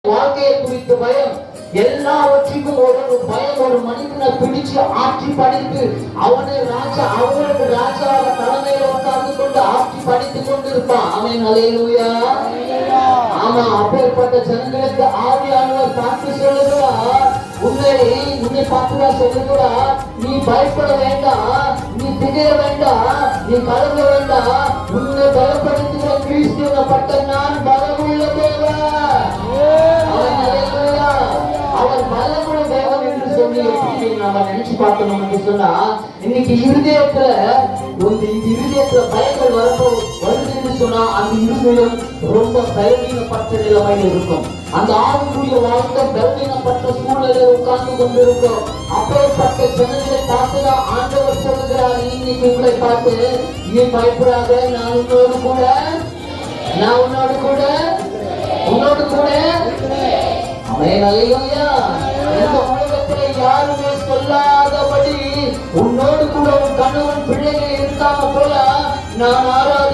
வாழ்க்கையை குறித்த பயம், எல்லாவற்றுக்கும் ஒரு பயம் ஒரு மனிதனை பிடிச்சு ஆட்சி படித்து அவனை ராஜா, அவனுக்கு ராஜாவை தலைமையில உட்கார்ந்து கொண்டு ஆட்சி படித்துக் கொண்டிருப்பான். ஆமென், அல்லேலூயா. ஆமா, அப்பேற்பட்ட ஜனங்களுக்கு ஆவியானவர் பார்த்து சொல்லுகிறார், உன்னை பார்த்துதான் சொல்லுகிறார், நீ பயப்பட வேண்டாம், நீ திகழ வேண்டாம், நீ கலங்க வேண்டாம், உன்னை பலப்படுத்துகிற கிறிஸ்துவப்பட்ட நான் பலமுள்ள தேவன். அவர் பலமுள்ள தேவன் என்று சொல்லி எப்படி நாம நினைச்சு பார்க்கணும் என்று சொன்னா, இன்னைக்கு இருதயத்துல பயங்கள் வருது என்று சொன்னா அந்த இருதயம் ரொம்ப பலவீனப்பட்ட நிலைமையில் இருக்கும். அந்த ஆவிக்குரிய வாழ்க்கை பலவீனப்பட்ட சூழலில் உட்கார்ந்து கொண்டிருக்கும். அப்பேற்பட்ட ஜனங்களை பார்த்துதான் ஆண்டவர் சொல்லுகிறார், இன்னைக்கு உங்களை பார்த்து, நீ பயப்படாத, நான் உன்னோடு கூட ஆமென், அல்லேலூயா. இந்த உலகத்திலே யாருமே சொல்லாதபடி உன்னோடு கூட உன் கணவன் பிள்ளைகள் இருக்காம போல நான் ஆராத